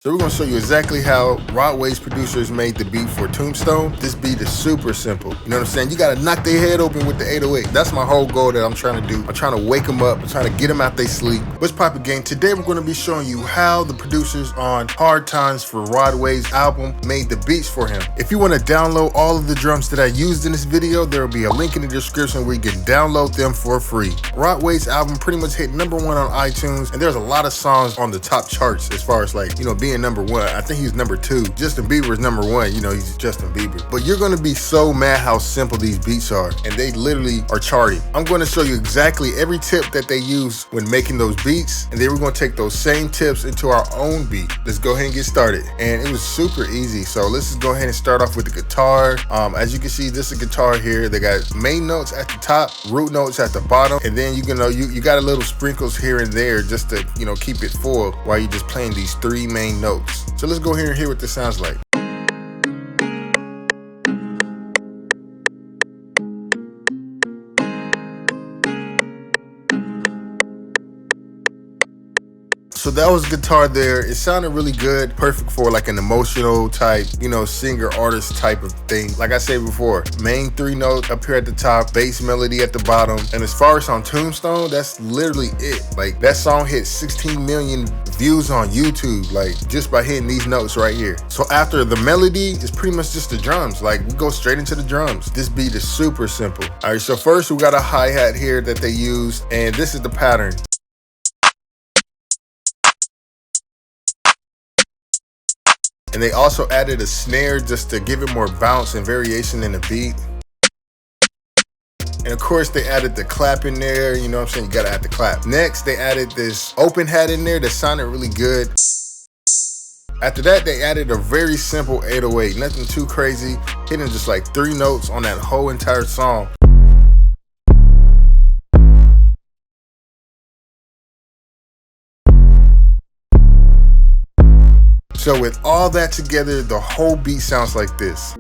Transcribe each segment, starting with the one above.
So we're gonna show you exactly how Rod Wave's producers made the beat for Tombstone. This beat is super simple. You know what I'm saying? You gotta knock their head open with the 808. That's my whole goal that I'm trying to do. I'm trying to wake them up. I'm trying to get them out their sleep. What's poppin' gang? Today we're gonna be showing you how the producers on Hard Times for Rod Wave's album made the beats for him. If you wanna download all of the drums that I used in this video, there will be a link in the description where you can download them for free. Rod Wave's album pretty much hit #1 on iTunes, and there's a lot of songs on the top charts as far as like, being #1. I think he's #2. Justin Bieber is #1. He's Justin Bieber. But you're gonna be so mad how simple these beats are, and they literally are charting. I'm gonna show you exactly every tip that they use when making those beats, and then we're gonna take those same tips into our own beat. Let's go ahead and get started. And it was super easy. So let's just go ahead and start off with the guitar. As you can see, this is a guitar here. They got main notes at the top, root notes at the bottom, and then you got a little sprinkles here and there just to keep it full while you're just playing these 3 main notes. So let's go here and hear what this sounds like. So that was guitar there. It sounded really good, perfect for like an emotional type, singer artist type of thing. Like I said before, main 3 notes up here at the top, bass melody at the bottom. And as far as on Tombstone, that's literally it. Like that song hit 16 million views on YouTube, like just by hitting these notes right here. So after the melody, it's pretty much just the drums. Like we go straight into the drums. This beat is super simple. All right, so first we got a hi-hat here that they used, and this is the pattern. And they also added a snare just to give it more bounce and variation in the beat. And of course they added the clap in there, you know what I'm saying? You gotta add the clap. Next, they added this open hat in there that sounded really good. After that, they added a very simple 808, nothing too crazy, hitting just like 3 notes on that whole entire song. So with all that together, the whole beat sounds like this.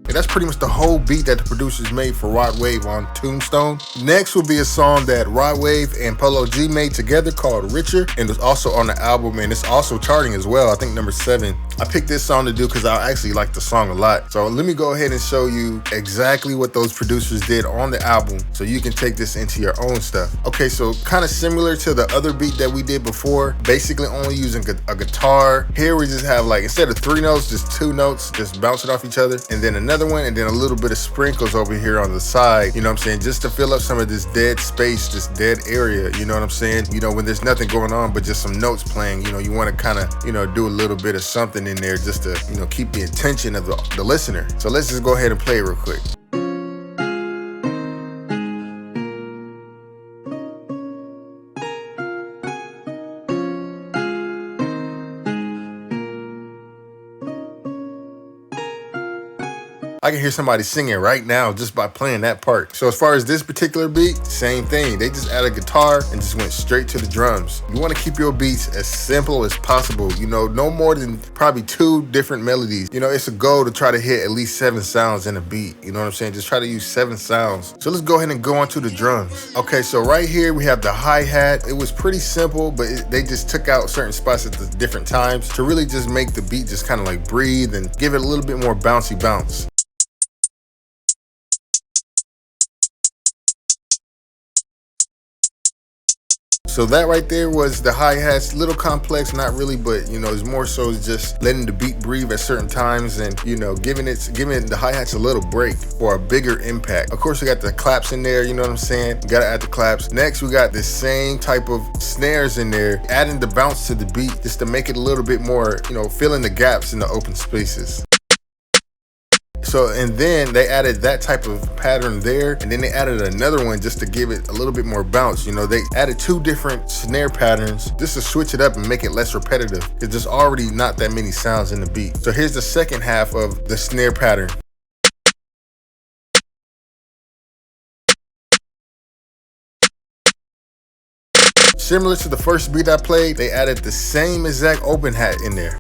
And that's pretty much the whole beat that the producers made for Rod Wave on Tombstone. Next will be a song that Rod Wave and Polo G made together called Richer, and it's also on the album, and it's also charting as well, I think #7. I picked this song to do because I actually like the song a lot. So let me go ahead and show you exactly what those producers did on the album so you can take this into your own stuff. Okay, so kind of similar to the other beat that we did before, basically only using a guitar. Here we just have like, instead of 3 notes, just 2 notes, just bouncing off each other, and then another one, and then a little bit of sprinkles over here on the side, you know what I'm saying, just to fill up some of this dead space, this dead area, you know what I'm saying, when there's nothing going on but just some notes playing, you want to kind of do a little bit of something in there just to keep the attention of the listener. So let's just go ahead and play it real quick. I can hear somebody singing right now just by playing that part. So as far as this particular beat, same thing. They just added guitar and just went straight to the drums. You want to keep your beats as simple as possible. No more than probably 2 different melodies. It's a goal to try to hit at least 7 sounds in a beat. You know what I'm saying? Just try to use 7 sounds. So let's go ahead and go on to the drums. Okay, so right here we have the hi-hat. It was pretty simple, but they just took out certain spots at the different times to really just make the beat just kind of like breathe and give it a little bit more bouncy bounce. So that right there was the hi-hats, little complex, not really, but it's more so just letting the beat breathe at certain times and giving the hi-hats a little break for a bigger impact. Of course, we got the claps in there, you know what I'm saying? You gotta add the claps. Next, we got the same type of snares in there, adding the bounce to the beat just to make it a little bit more, filling the gaps in the open spaces. So, and then they added that type of pattern there, and then they added another one just to give it a little bit more bounce. They added 2 different snare patterns just to switch it up and make it less repetitive. It's just already not that many sounds in the beat. So here's the second half of the snare pattern. Similar to the first beat I played, they added the same exact open hat in there.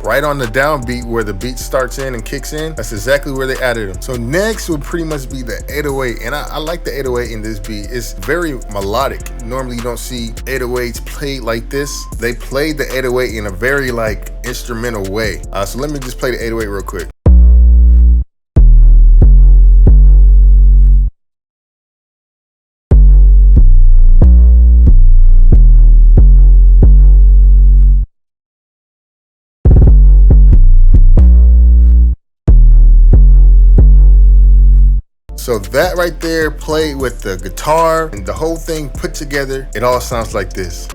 Right on the downbeat where the beat starts in and kicks in, that's exactly where they added them. So next would pretty much be the 808, and I like the 808 in this beat. It's very melodic. Normally you don't see 808s played like this. They played the 808 in a very like instrumental way. So let me just play the 808 real quick. So that right there played with the guitar and the whole thing put together, it all sounds like this.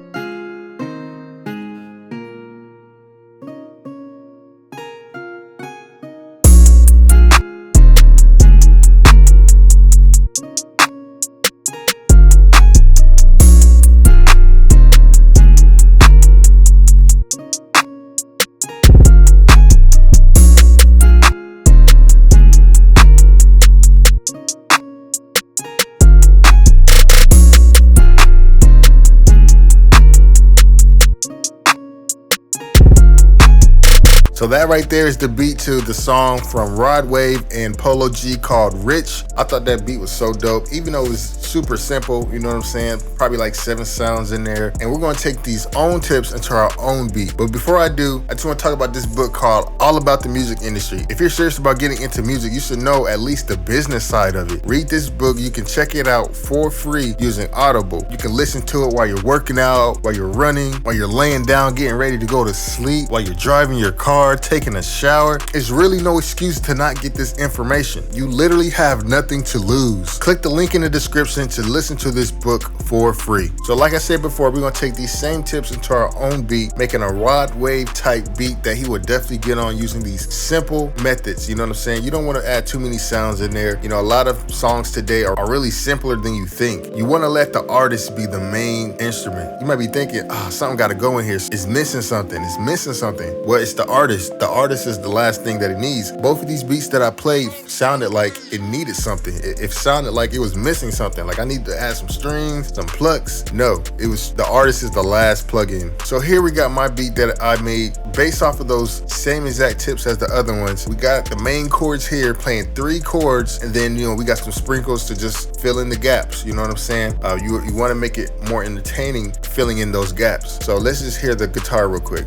So that right there is the beat to the song from Rod Wave and Polo G called Rich. I thought that beat was so dope, even though it was super simple, you know what I'm saying? Probably like 7 sounds in there. And we're gonna take these own tips into our own beat. But before I do, I just wanna talk about this book called All About the Music Industry. If you're serious about getting into music, you should know at least the business side of it. Read this book, you can check it out for free using Audible. You can listen to it while you're working out, while you're running, while you're laying down, getting ready to go to sleep, while you're driving your car, taking a shower. It's really no excuse to not get this information. You literally have nothing to lose. Click the link in the description to listen to this book for free. So like I said before, we're gonna take these same tips into our own beat, making a Rod Wave type beat that he would definitely get on using these simple methods. You know what I'm saying? You don't want to add too many sounds in there. You know, a lot of songs today are really simpler than you think. You want to let the artist be the main instrument. You might be thinking, something got to go in here. It's missing something. It's missing something. Well, it's the artist. The artist is the last thing that it needs. Both of these beats that I played sounded like it needed something. It sounded like it was missing something. Like I need to add some strings, some plucks. No, it was the artist is the last plug-in. So here we got my beat that I made based off of those same exact tips as the other ones. We got the main chords here playing 3 chords, and then we got some sprinkles to just fill in the gaps. You know what I'm saying? You want to make it more entertaining filling in those gaps. So let's just hear the guitar real quick.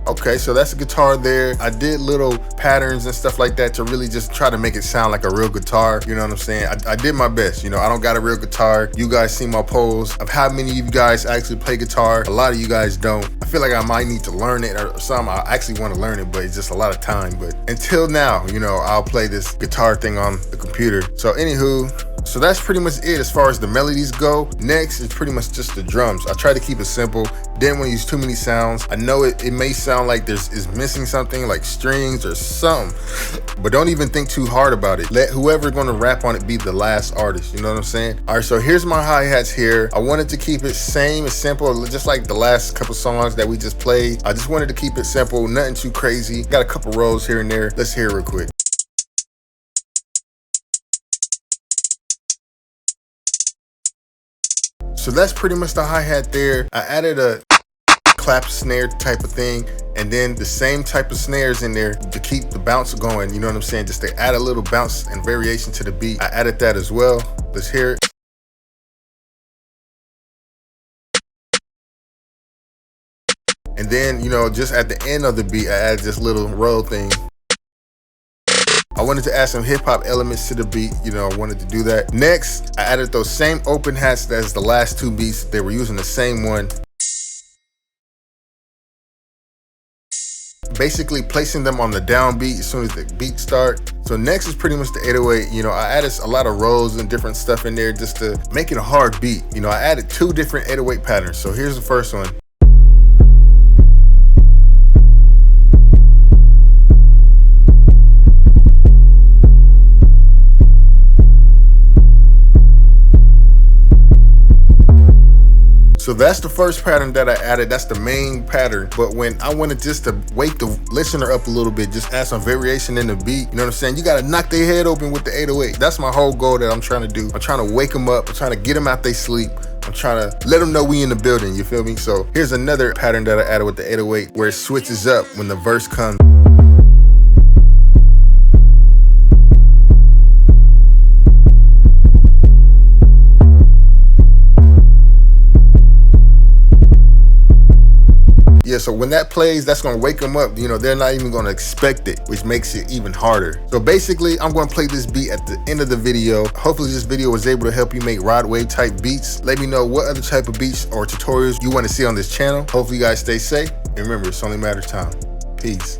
Okay, so that's the guitar there. I did little patterns and stuff like that to really just try to make it sound like a real guitar. You know what I'm saying? I did my best. I don't got a real guitar. You guys see my polls of how many of you guys actually play guitar. A lot of you guys don't. I feel like I might need to learn it or something. I actually want to learn it, but it's just a lot of time. But until now, I'll play this guitar thing on the computer. So anywho, so that's pretty much it as far as the melodies go. Next is pretty much just the drums. I try to keep it simple. Didn't want to use too many sounds. I know it may sound like is missing something like strings or something, but don't even think too hard about it. Let whoever gonna rap on it be the last artist. You know what I'm saying? All right, so here's my hi-hats here. I wanted to keep it same and simple, just like the last couple songs that we just played. I just wanted to keep it simple, nothing too crazy. Got a couple rolls here and there. Let's hear it real quick. So that's pretty much the hi-hat there. I added a clap snare type of thing, and then the same type of snares in there to keep the bounce going. You know what I'm saying? Just to add a little bounce and variation to the beat. I added that as well. Let's hear it. And then, just at the end of the beat, I added this little roll thing. I wanted to add some hip hop elements to the beat, I wanted to do that. Next, I added those same open hats as the last 2 beats. They were using the same one. Basically placing them on the downbeat as soon as the beat start. So next is pretty much the 808. I added a lot of rolls and different stuff in there just to make it a hard beat. I added 2 different 808 patterns. So here's the first one. So that's the first pattern that I added. That's the main pattern. But when I wanted just to wake the listener up a little bit, just add some variation in the beat, you know what I'm saying? You gotta knock their head open with the 808. That's my whole goal that I'm trying to do. I'm trying to wake them up. I'm trying to get them out their sleep. I'm trying to let them know we in the building, you feel me? So here's another pattern that I added with the 808 where it switches up when the verse comes. Yeah, so when that plays, that's gonna wake them up. You know, they're not even gonna expect it, which makes it even harder. So basically, I'm gonna play this beat at the end of the video. Hopefully this video was able to help you make rod wave type beats. Let me know what other type of beats or tutorials you wanna see on this channel. Hopefully you guys stay safe. And remember, it's only a matter of time. Peace.